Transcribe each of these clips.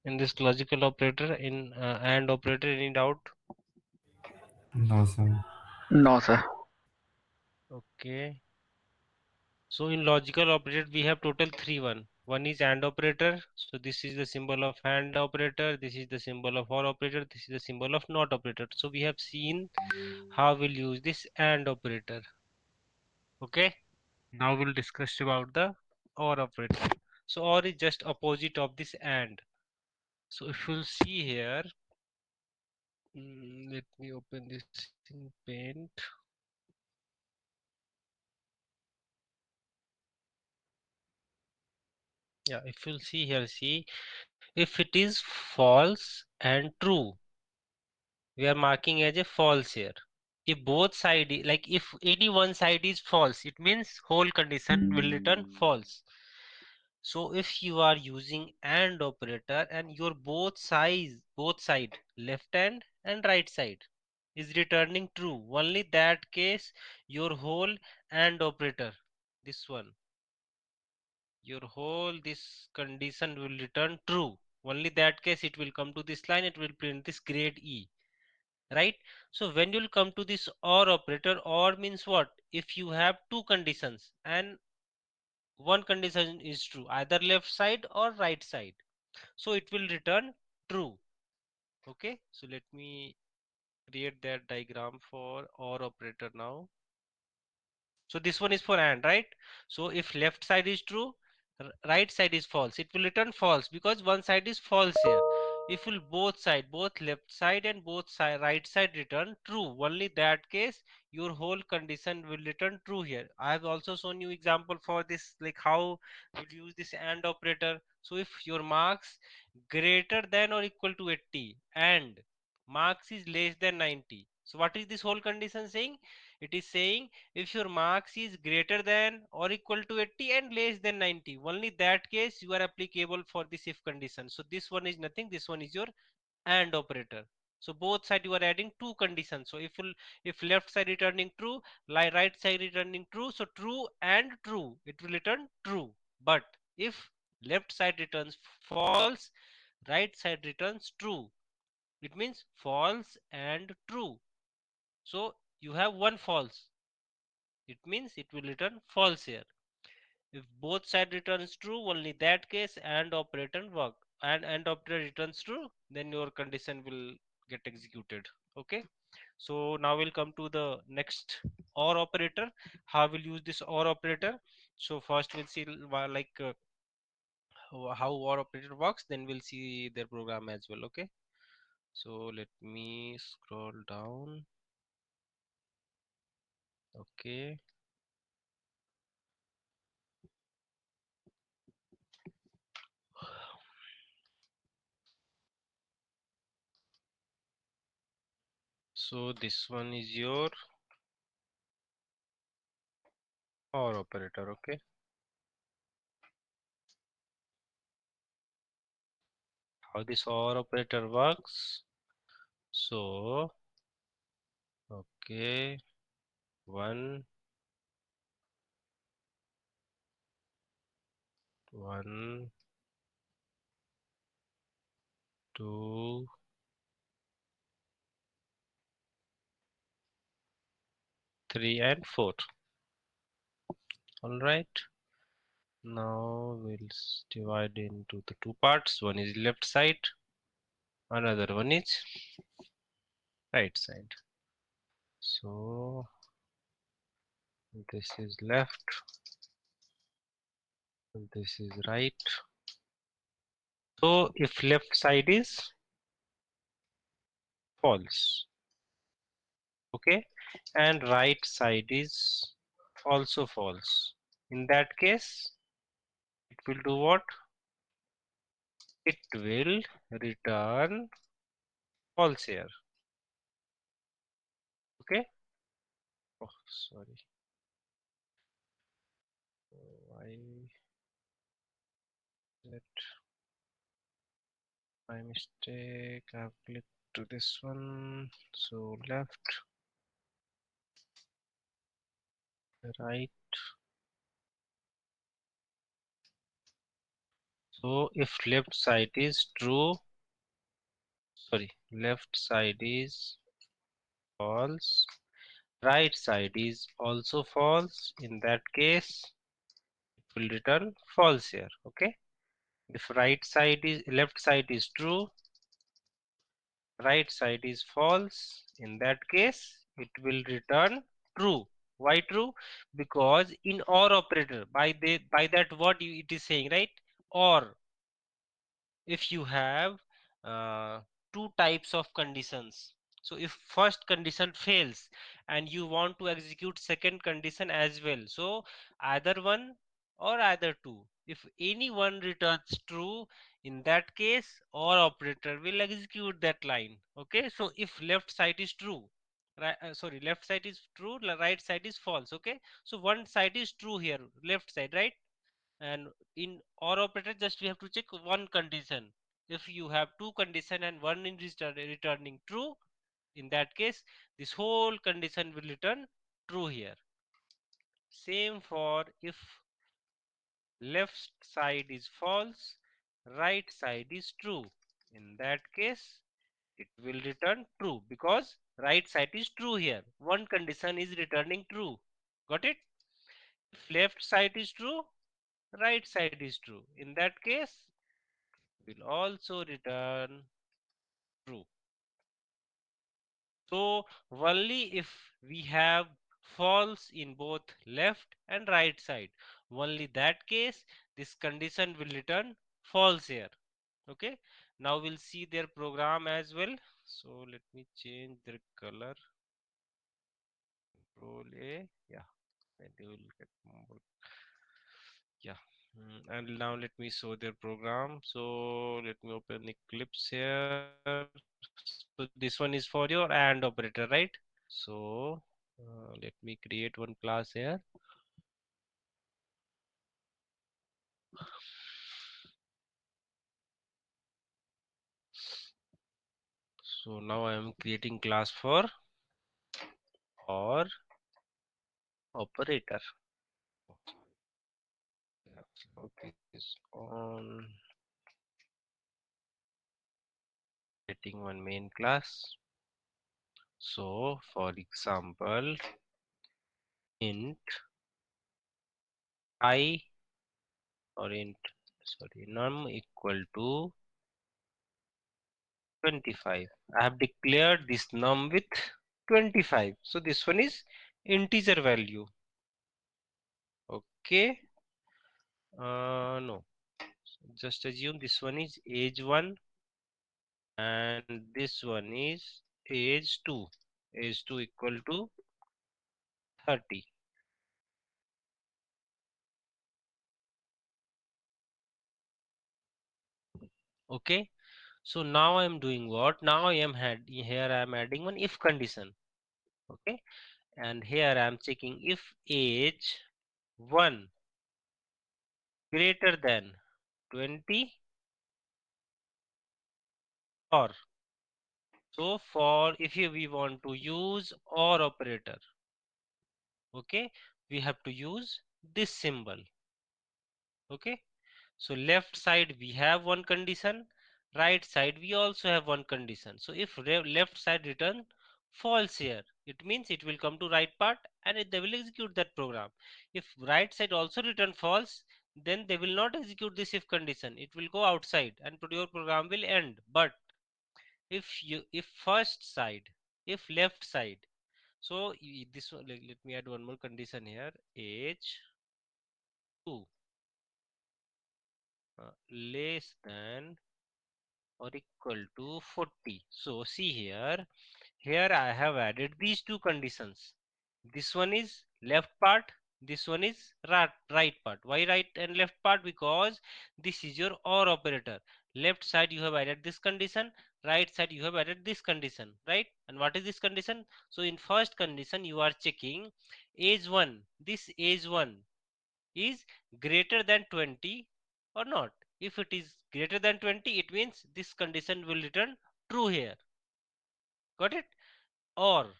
in this logical operator in AND operator? Any doubt? No, sir. No, sir. Okay. So in logical operator we have total three one. One is AND operator. So this is the symbol of AND operator. This is the symbol of OR operator. This is the symbol of NOT operator. So we have seen how we'll use this AND operator. Okay. Now we'll discuss about the OR operator. So OR is just opposite of this AND. So if you'll see here, let me open this in Paint. Yeah, if you'll see here, see if it is false and true, we are marking as a false here. If both side like if any one side is false, it means whole condition will return false. So if you are using AND operator and your both side left hand and right side is returning true, only that case your whole AND operator, this one, your whole this condition will return true. Only that case it will come to this line, it will print this grade E, right? So when you'll come to this OR operator, OR means what? If you have two conditions and one condition is true, either left side or right side, so it will return true. Okay, so let me create that diagram for OR operator now. So this one is for AND, right? So if left side is true, right side is false, it will return false because one side is false here. If will both side, both left side and both side right side return true, only that case your whole condition will return true here. I have also shown you example for this, like how you use this AND operator. So if your marks greater than or equal to 80 and marks is less than 90, so what is this whole condition saying? It is saying if your marks is greater than or equal to 80 and less than 90, only that case you are applicable for this if condition. So this one is nothing, this one is your AND operator. So both side you are adding two conditions. So if left side returning true, right side returning true, so true and true, it will return true. But if left side returns false, right side returns true, it means false and true. So you have one false, it means it will return false here. If both side returns true, only that case AND operator work, and AND operator returns true, then your condition will get executed. Okay, so now we'll come to the next OR operator. How we'll use this OR operator? So first we'll see like how OR operator works, then we'll see their program as well. Okay, so let me scroll down. Okay, so this one is your OR operator. Okay, how this OR operator works? So okay, one, one, two, three, and four. All right. Now we'll divide into the two parts. One is left side, another one is right side. So this is left, and this is right. So if left side is false, okay, and right side is also false, in that case it will do what? It will return false here. Okay. Oh, sorry. I let my mistake. I've clicked to this one. So left, right. So if left side is true, sorry, left side is false, right side is also false, in that case it will return false here. Okay, if left side is true, right side is false, in that case it will return true. Why true? Because in or operator, by that what it is saying, right? Or if you have uh, two types of conditions, so if first condition fails and you want to execute second condition as well, so either one or either two, if any one returns true, in that case or operator will execute that line. Okay, so if left side is true, right, sorry, left side is true, right side is false. Okay, so one side is true here, left side, right? And in or operator, just we have to check one condition. If you have two condition and one is returning true, in that case this whole condition will return true here. Same for if left side is false, right side is true, in that case it will return true because right side is true here, one condition is returning true. Got it? If left side is true, right side is true, in that case will also return true. So only if we have false in both left and right side, only that case this condition will return false here. Okay, now we'll see their program as well. So let me change their color. Control A, yeah, and they will get more. Yeah. And now let me show their program. So let me open Eclipse here. So this one is for your AND operator, right? So let me create one class here. So now I am creating class for OR operator. Let's focus on creating one main class. So for example, int I or int sorry num equal to 25. I have declared this num with 25. So this one is integer value. Okay. No. Just assume this one is age 1 and this one is age 2. Age 2 equal to 30. Okay. So now I am doing what? Now I am here I am adding one if condition. Okay. And here I am checking if age 1 greater than 20 or so for if we want to use or operator, okay, we have to use this symbol. Okay, so left side we have one condition, right side we also have one condition. So if left side return false here, it means it will come to right part and they will execute that program. If right side also return false, then they will not execute this if condition, it will go outside and your program will end. But if first side, if left side, so this one, let me add one more condition here, age 2 less than or equal to 40. So see here I have added these two conditions. This one is left part, this one is right part. Why right and left part? Because this is your or operator. Left side you have added this condition, right side you have added this condition, right? And what is this condition? So in first condition you are checking age 1, this age 1 is greater than 20 or not. If it is greater than 20, it means this condition will return true here. Got it? Or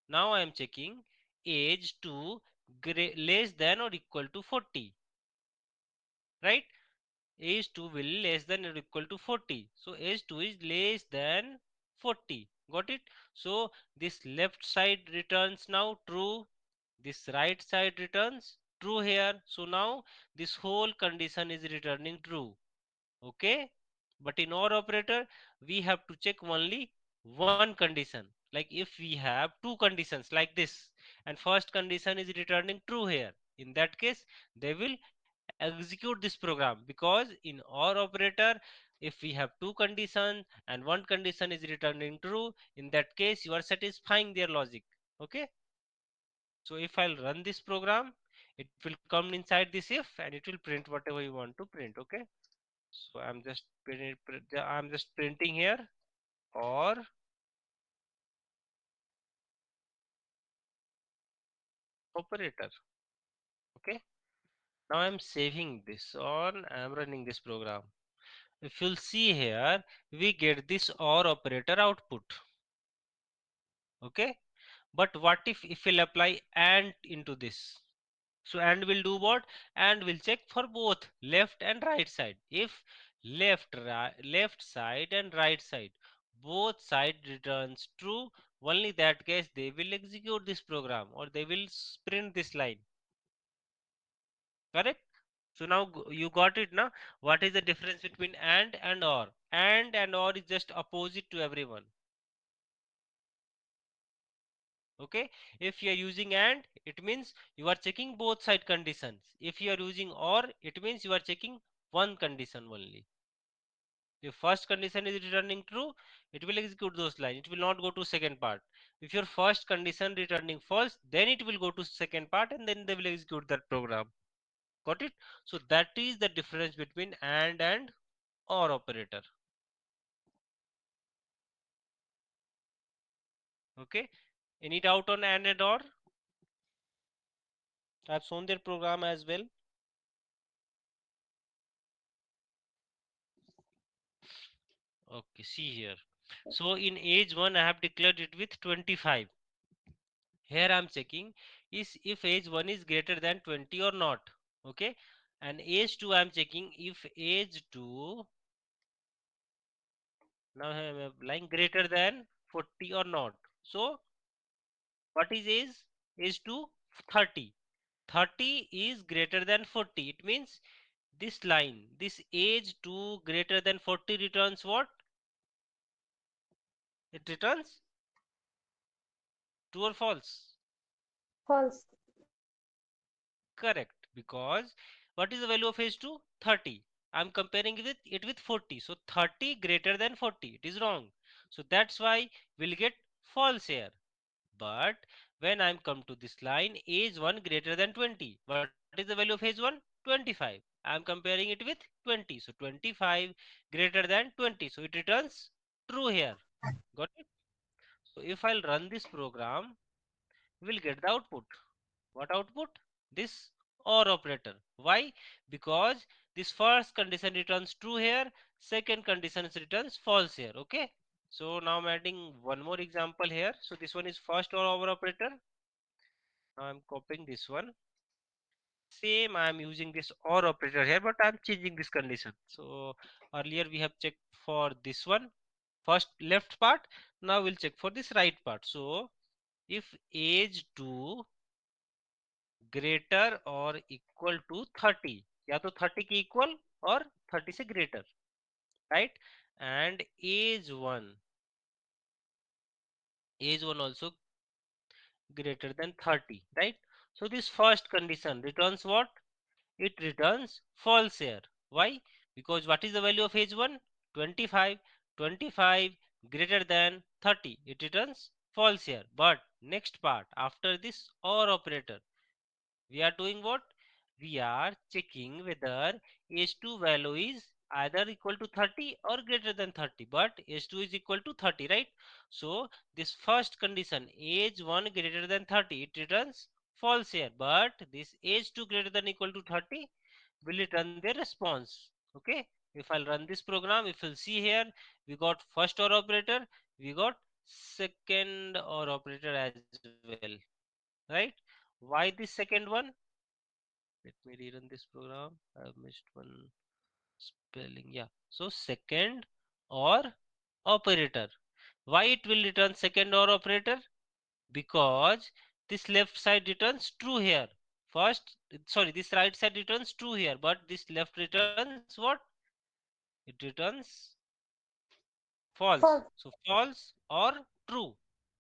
now I am checking age to less than or equal to 40, right? age 2 will less than or equal to 40. So age 2 is less than 40. Got it? So this left side returns now true. This right side returns true here. So now this whole condition is returning true. Okay? But in OR operator, we have to check only one condition. Like if we have two conditions like this, and first condition is returning true here. In that case, they will execute this program, because in OR operator, if we have two conditions and one condition is returning true, in that case you are satisfying their logic. Okay, so if I'll run this program, it will come inside this if, and it will print whatever you want to print. Okay, so I'm just printing here, or operator. Okay, now I'm saving this on, I'm running this program. If you'll see here, we get this OR operator output. Okay, but what if we'll apply AND into this? So AND will do what? AND will check for both left and right side. If left side and right side, both side returns true, only that case they will execute this program, or they will print this line. Correct? So now you got it now. What is the difference between and OR? And OR is just opposite to everyone. Okay, if you are using AND, it means you are checking both side conditions. If you are using OR, it means you are checking one condition only. If first condition is returning true, it will execute those lines, it will not go to second part. If your first condition returning false, then it will go to second part, and then they will execute that program. Got it? So that is the difference between and OR operator. Okay, any doubt on and OR? I've shown their program as well. Okay, see here. So in age 1, I have declared it with 25. Here I am checking is if age 1 is greater than 20 or not. Okay. And age 2 I am checking if age 2, now I am applying greater than 40 or not. So what is age? Age 2, 30. 30 is greater than 40. It means this line, this age 2 greater than 40 returns what? It returns true or false? False. Correct, because what is the value of age 2? 30. I'm comparing it with 40. So 30 greater than 40. It is wrong. So that's why we'll get false here. But when I'm come to this line, age 1 greater than 20. What is the value of age 1? 25. I'm comparing it with 20. So 25 greater than 20. So it returns true here. Got it? So if I'll run this program, we'll get the output. What output? This OR operator. Why? Because this first condition returns true here, second condition returns false here. Okay. So now I'm adding one more example here. So this one is first OR operator. Now I'm copying this one. Same, I'm using this OR operator here, but I'm changing this condition. So earlier we have checked for this one, first left part. Now we'll check for this right part. So if age 2 greater और equal to 30, या तो 30 के equal और 30 से greater, right, and age one also greater than 30, right? So this first condition returns what? It returns false here. Why? Because what is the value of age 1? 25. 25 greater than 30, it returns false here. But next part, after this OR operator, we are doing what? We are checking whether h2 value is either equal to 30 or greater than 30, but h2 is equal to 30, right? So this first condition, age 1 greater than 30, it returns false here, but this age 2 greater than equal to 30 will return the response. Okay, if I'll run this program, if you'll see here, we got first OR operator, we got second OR operator as well, right? Why this second one? Let me rerun this program. I have missed one. spelling, yeah. So second or operator. Why it will return second or operator? Because this left side returns true here. First, sorry, this right side returns true here, but this left returns what? It returns false. False. So false or true.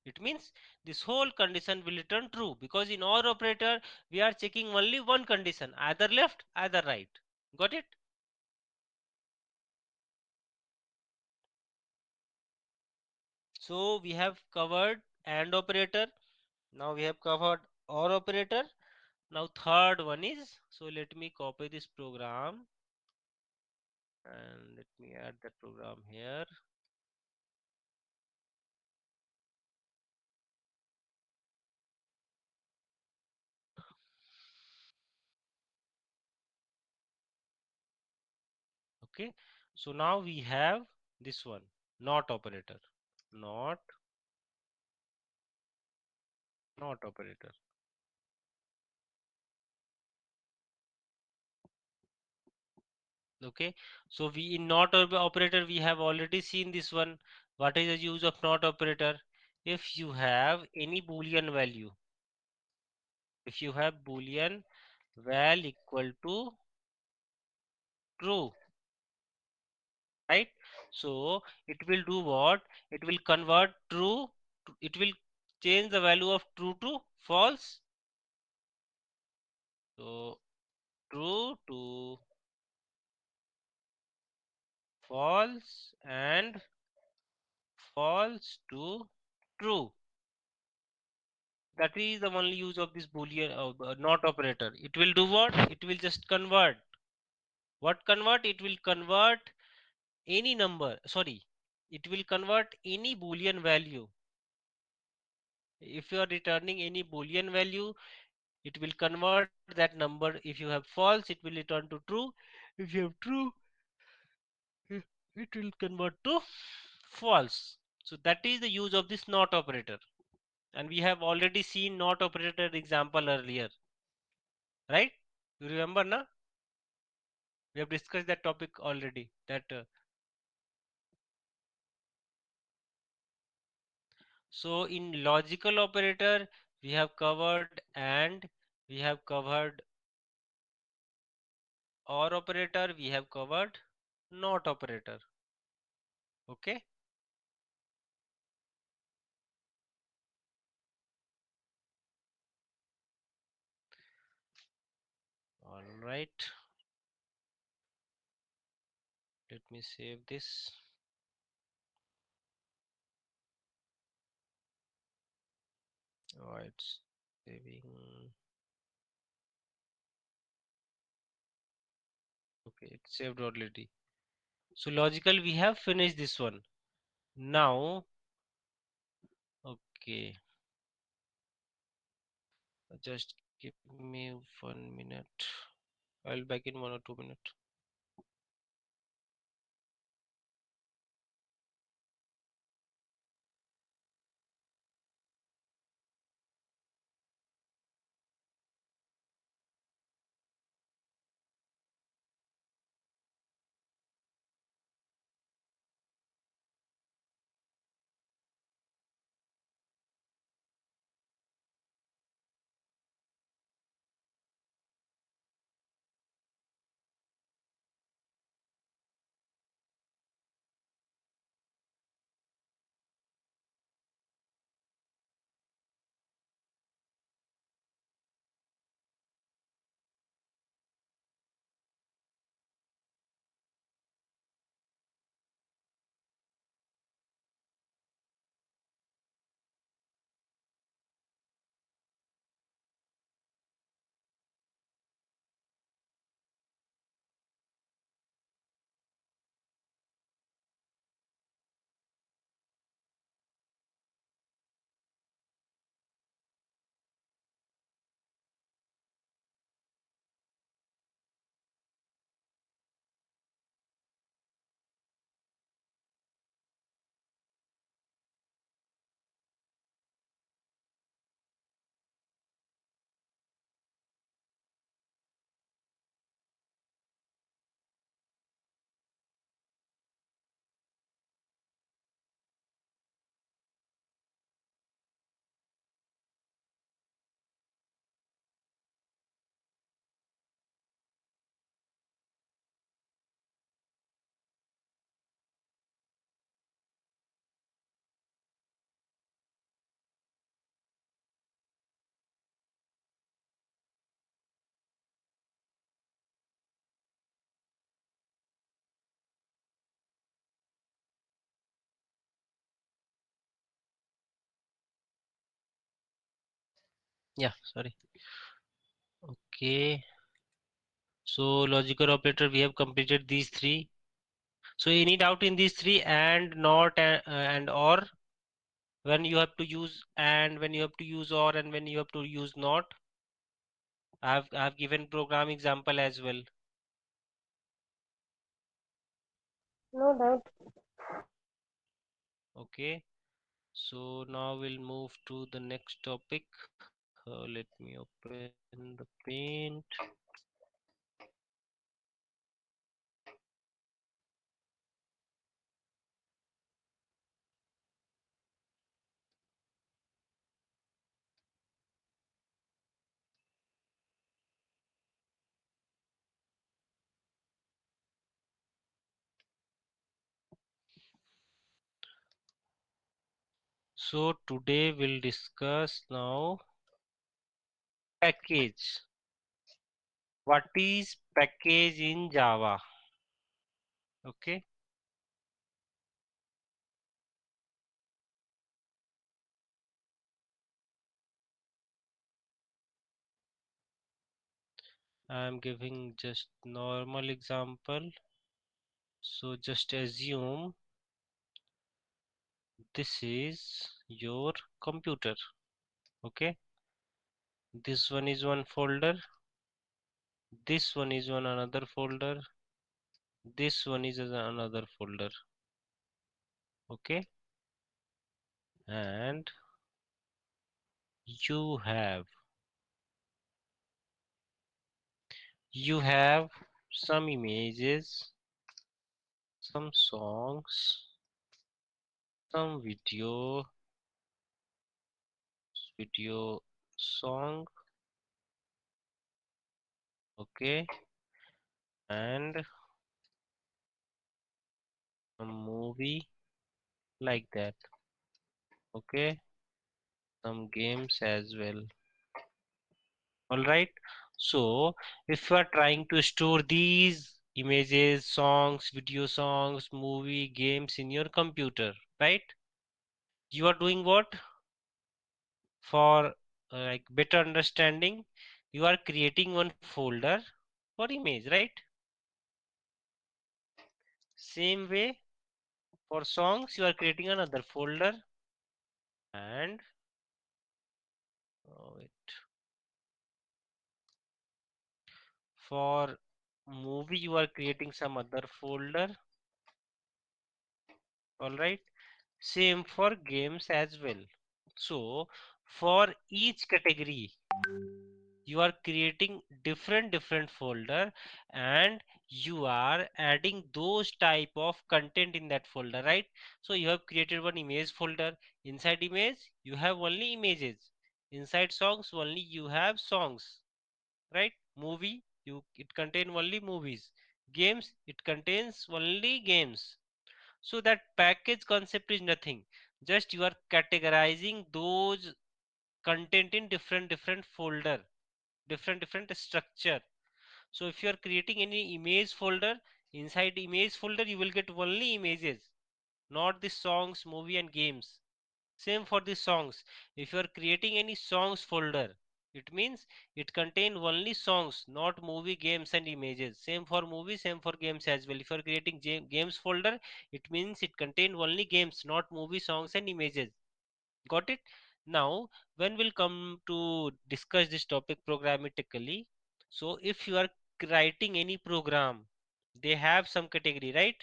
It means this whole condition will return true because in OR operator we are checking only one condition, either left, either right. Got it? So we have covered AND operator. Now we have covered OR operator. Now third one is, so let me copy this program and let me add that program here. Okay. So now we have this one, not operator, not not operator. Okay. So we in not operator we have already seen this one. What is the use of not operator? If you have any boolean value, if you have boolean val equal to true, right? So it will do what? It will convert true, it will change the value of true to false. So true to false and false to true. That is the only use of this boolean not operator. It will do what? It will just convert. What convert? It will convert any number. Sorry, it will convert any boolean value. If you are returning any boolean value, it will convert that number. If you have false, it will return to true. If you have true, it will convert to false. So that is the use of this not operator. And we have already seen not operator example earlier, right? You remember, na? We have discussed that topic already. That so in logical operator we have covered and we have covered or operator, we have covered not operator. Okay. All right. Let me save this. Oh, it's saving. Okay, it's saved already. So logical, we have finished this one. Now, okay, just give me 1 minute. I'll back in 1 or 2 minutes. Yeah, sorry. Okay. So logical operator, we have completed these three. So any doubt in these three, and not and or, when you have to use and, when you have to use or, and when you have to use not? I've given program example as well. No doubt. Okay. So now we'll move to the next topic. Let me open the paint. So today we'll discuss now package. What is package in Java? Okay. I'm giving just normal example. So just assume this is your computer. Okay. This one is one folder. This one is one another folder. This one is another folder. Okay. And you have you have some images, some songs, some video song, okay, and a movie like that, okay, some games as well. All right. So if you are trying to store these images, songs, video songs, movie, games in your computer, right? You are doing what? For like better understanding, you are creating one folder for image, right? Same way, for songs you are creating another folder, and wait, for movie you are creating some other folder. All right. Same for games as well. So for each category you are creating different folder, and you are adding those type of content in that folder, right? So you have created one image folder. Inside image you have only images. Inside songs only you have songs, right? Movie, you it contain only movies. Games, it contains only games. So that package concept is nothing, just you are categorizing those content in different folder, different structure. So if you are creating any image folder, inside image folder you will get only images, not the songs, movie and games. Same for the songs. If you are creating any songs folder, it means it contain only songs, not movie, games and images. Same for movie, same for games as well. If you are creating games folder, it means it contain only games, not movie, songs and images. Got it? Now, when we'll come to discuss this topic programmatically, so if you are writing any program, they have some category, right?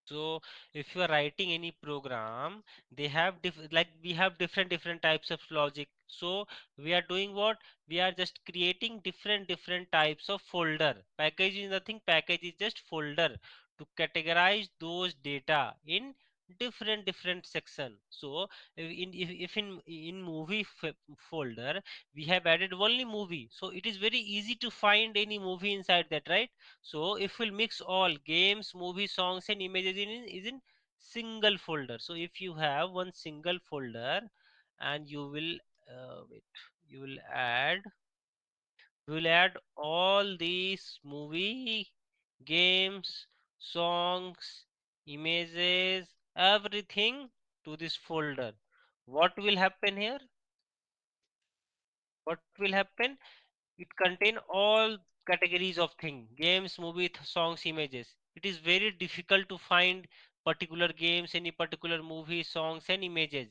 So if you are writing any program, they have like we have different types of logic. So we are doing what? We are just creating different types of folder. Package is nothing. Package is just folder to categorize those data in different section. So if in movie folder we have added only movie, so it is very easy to find any movie inside that, right? So if we'll mix all games, movies, songs and images is in single folder. So if you have one single folder, and you will wait, you will add all these movie, games, songs, images, everything to this folder. what will happen here? What will happen? It contain all categories of thing: games, movie, songs, images. It is very difficult to find particular games, any particular movie, songs and images.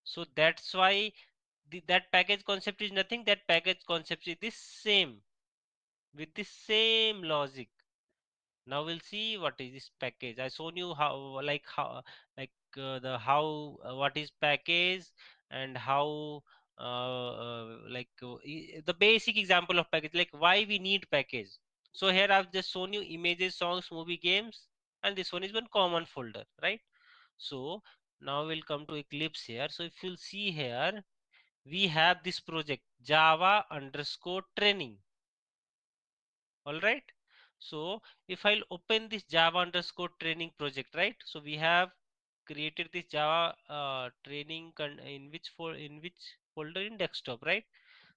So that's why that package concept is nothing. That package concept is the same, with the same logic. Now we'll see what is this package. I shown you the how what is package, and how the basic example of package, like why we need package. So here I've just shown you images, songs, movie, games, and this one is one common folder, right? So now we'll come to Eclipse here. So if you'll see here, we have this project Java underscore training. All right. So if I'll open this Java underscore training project, right? So we have created this Java training in which folder? In desktop, right?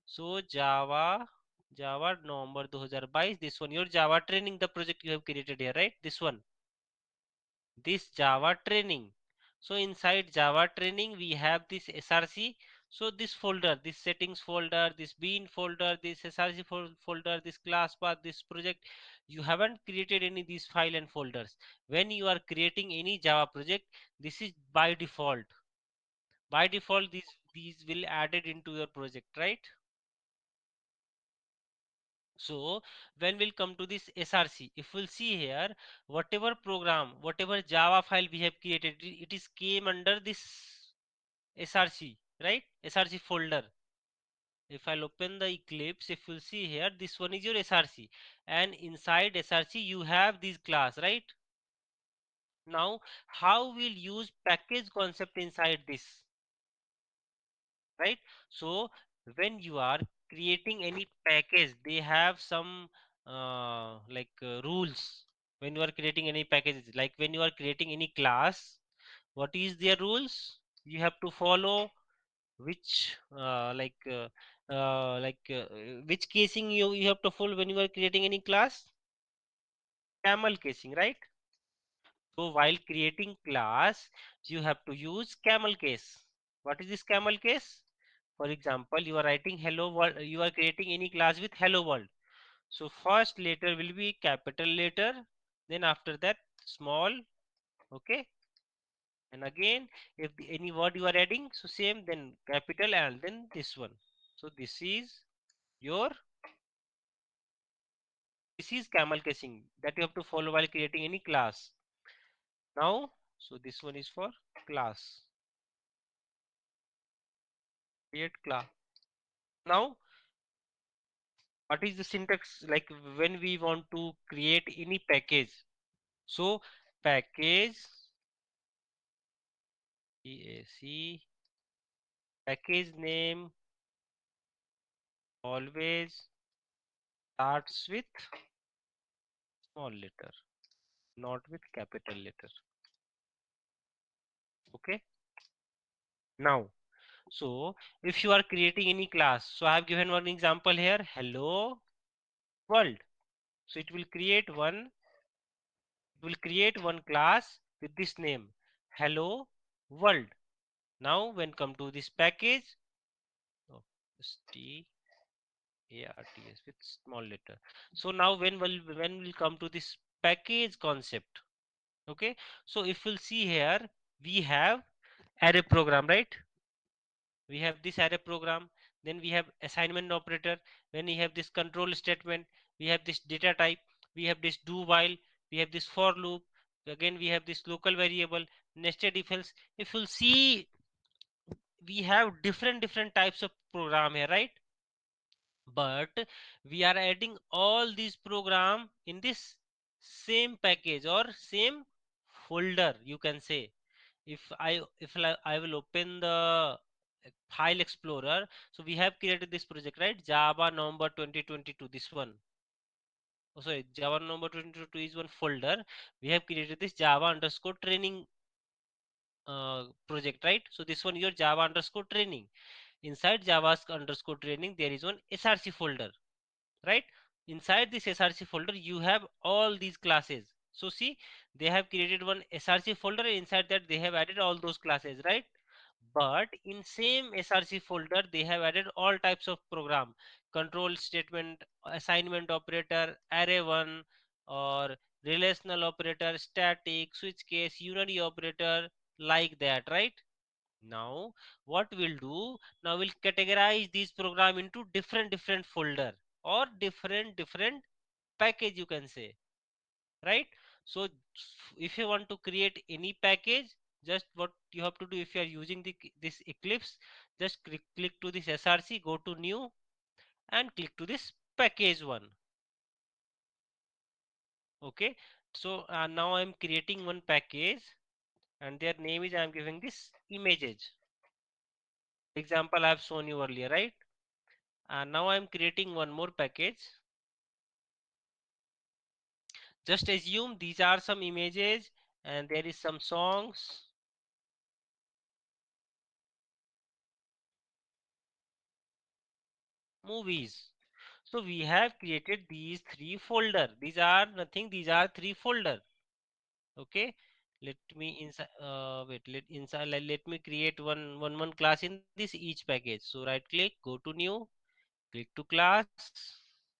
So Java November 2022, this one, your Java training, the project you have created here, right? This one, this Java training. So inside Java training, we have this src. So this folder, this settings folder, this bean folder, this src folder, this class path, this project, you haven't created any of these file and folders. When you are creating any Java project, this is by default. By default, these will added into your project, right? So when we'll come to this src, if we'll see here, whatever program, whatever Java file we have created, it is came under this src, right? Src folder. If I'll open the Eclipse, if you'll see here, this one is your src, and inside src you have this class, right? Now how we'll use package concept inside this, right? So when you are creating any package, they have some rules. When you are creating any packages, like when you are creating any class, what is their rules? You have to follow which which casing you have to follow when you are creating any class? Camel casing, right? So while creating class, you have to use camel case. What is this camel case? For example, you are writing hello world, you are creating any class with hello world. So first letter will be capital letter, then after that small, okay? And again, if any word you are adding, so same, then capital and then this one. So your this is camel casing that you have to follow while creating any class. Now, so this one is for class. Create class. Now, what is the syntax like when we want to create any package? So package PAC, package name always starts with small letter, not with capital letter. Okay. Now, so if you are creating any class, so I have given one example here, hello world. So it will create one class with this name, hello world. Now when come to this package, oh, STARTS with small letter. So now when we'll come to this package concept, okay? So if we'll see here, we have array program, right? We have this array program, then we have assignment operator, then we have this control statement, we have this data type, we have this do while, we have this for loop, again we have this local variable, nested if else. If you'll see, we have different types of program here, right? But we are adding all these program in this same package or same folder, you can say. If I will open the file explorer, so we have created this project, right? Java November 2022, this one. Oh, sorry, Java November 2022 is one folder. We have created this Java underscore training project, right? So this one your Java underscore training. Inside Java underscore training, there is one src folder, right? Inside this src folder, you have all these classes. So see, they have created one src folder. Inside that, they have added all those classes, right? But in same src folder they have added all types of program, control statement, assignment operator, array1, or relational operator, static, switch case, unary operator, like that, right? Now what we'll do, now we'll categorize these program into different folder, or different package, you can say, right? So if you want to create any package, just what you have to do, if you are using this eclipse, just click to this src, go to new, and click to this package one. Okay, so now I'm creating one package, and their name is, I'm giving this images, example I have shown you earlier, right? And now I'm creating one more package. Just assume these are some images and there is some songs, movies. So we have created these three folder. These are nothing, these are three folder. Okay, let me inside wait, let me create one class in this each package. So right click, go to new, click to class.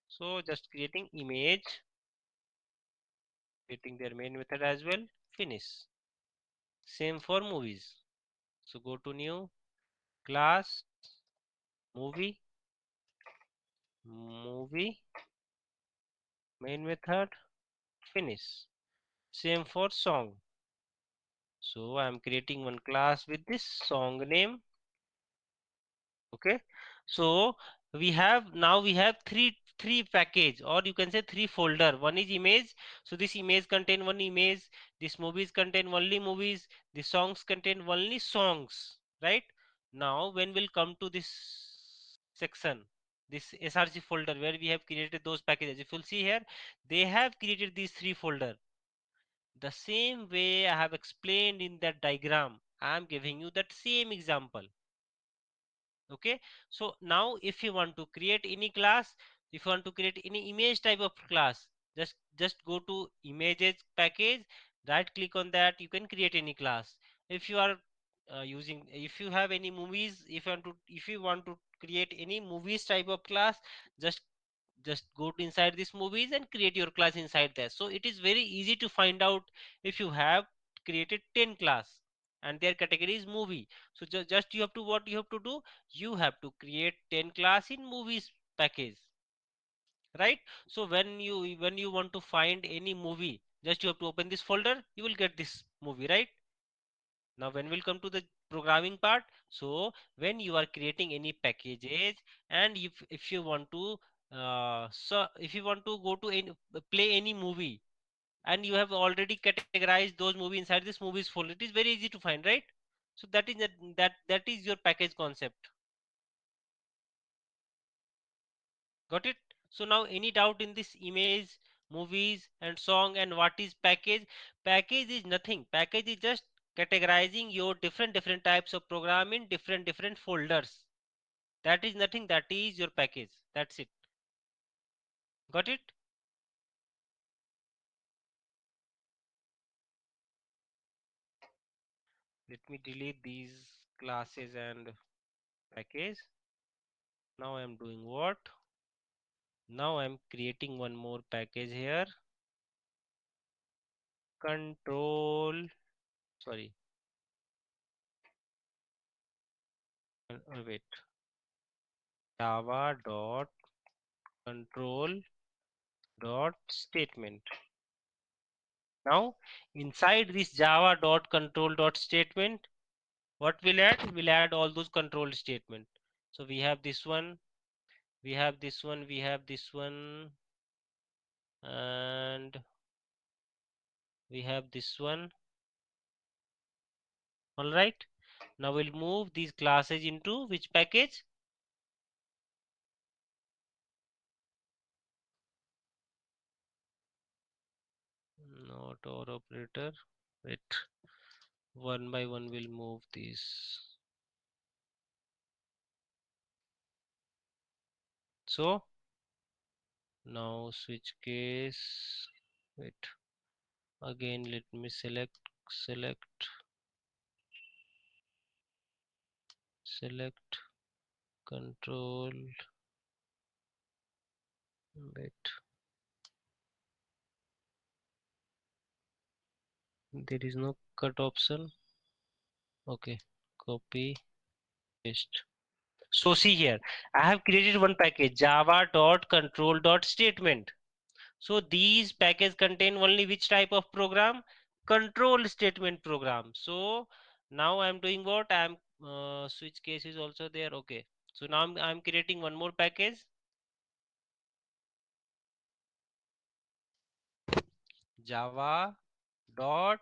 So just creating image, creating their main method as well, finish. Same for movies. So go to new, class, movie, movie, main method, finish. Same for song. So I'm creating one class with this song name. Okay, so we have three package, or you can say three folder. One is image, so this image contain one image, this movies contain only movies, the songs contain only songs, right? Now when we'll come to this section, this src folder where we have created those packages, if you'll see here, they have created these three folder the same way I have explained in that diagram. I am giving you that same example. Okay, so now if you want to create any class, if you want to create any image type of class, just go to images package, right click on that, you can create any class. If you are using, if you have any movies, if you want to create any movies type of class, just go to inside these movies and create your class inside there. So it is very easy to find out if you have created 10 class and their category is movie. So just you have to, what you have to do, you have to create 10 class in movies package, right? So when you want to find any movie, just you have to open this folder, you will get this movie, right? Now when we'll come to the programming part, so when you are creating any packages, and if you want to so if you want to go to any, play any movie, and you have already categorized those movies inside this movies folder, it is very easy to find, right? So that is your package concept. Got it? So now any doubt in this image, movies and song, and what is package? Package is nothing. Package is just categorizing your different types of program in different folders. That is nothing. That is your package. That's it. Got it? Let me delete these classes and package. Now I'm doing what? Now I'm creating one more package here. Control, sorry, wait, java dot control dot statement. Now inside this java dot control dot statement, what will add? We'll add all those control statement. So we have this one, we have this one, we have this one, and we have this one. All right. Now we'll move these classes into which package? Not or operator. Wait. One by one we'll move these. So now switch case. Wait. Again, let me select select control bit. There is no cut option. Okay, copy, paste. So see here, I have created one package java.control.statement. So these packages contain only which type of program? Control statement program. So now I'm doing what? I'm switch case is also there. Okay. So now I'm creating one more package. Java dot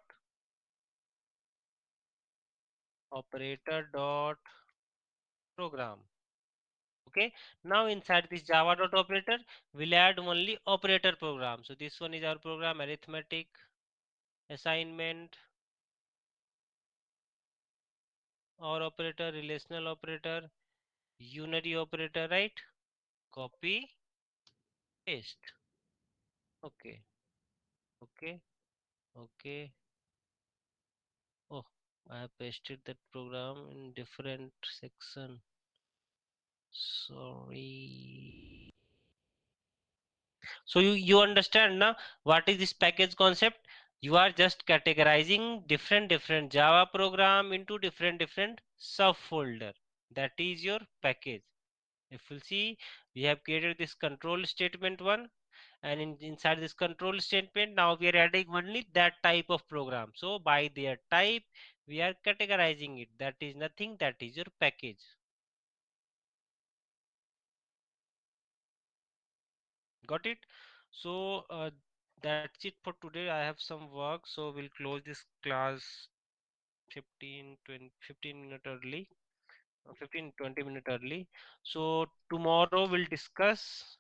operator dot program. Okay. Now inside this Java dot operator, we'll add only operator program. So this one is our program arithmetic, assignment, or operator, relational operator, unary operator, right? Copy, paste. Okay, okay, okay. Oh, I have pasted that program in different section. Sorry. So you understand now what is this package concept? You are just categorizing different Java program into different subfolder. That is your package. If you see, we have created this control statement one, and inside this control statement now we are adding only that type of program. So by their type we are categorizing it. That is nothing, that is your package. Got it? So that's it for today. I have some work, so we'll close this class 15 minute early, 15-20 minute early. So tomorrow we'll discuss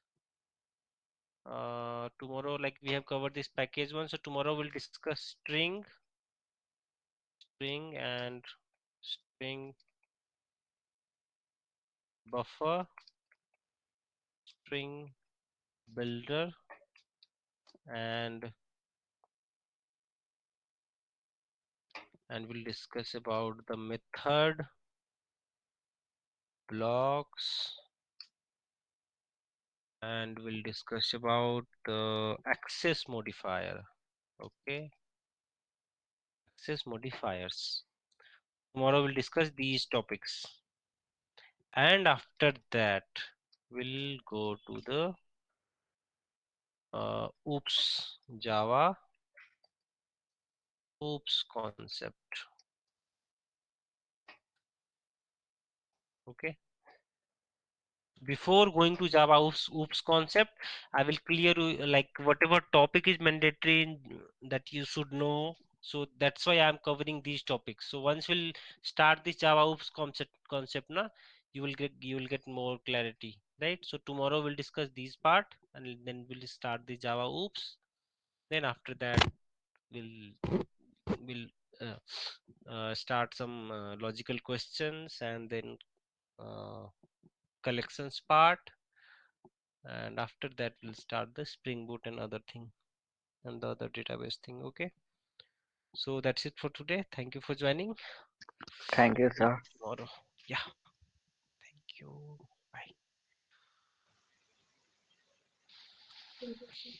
tomorrow, like we have covered this package one, so tomorrow we'll discuss string and string buffer, string builder, and we'll discuss about the method, blocks, and we'll discuss about the access modifier. Okay, access modifiers. Tomorrow we'll discuss these topics, and after that we'll go to the oops Java oops concept. Okay, before going to Java oops concept, I will clear like whatever topic is mandatory that you should know. So that's why I'm covering these topics. So once we'll start this Java oops concept na, you will get more clarity, right? So tomorrow we'll discuss these part, and then we'll start the Java oops. Then after that we'll we'll uh, start some logical questions, and then uh, collections part, and after that we'll start the spring boot and other thing and the other database thing. Okay, so that's it for today. Thank you for joining. Thank you, Meet sir. tomorrow. Yeah, thank you. Bye. Thank you, sir.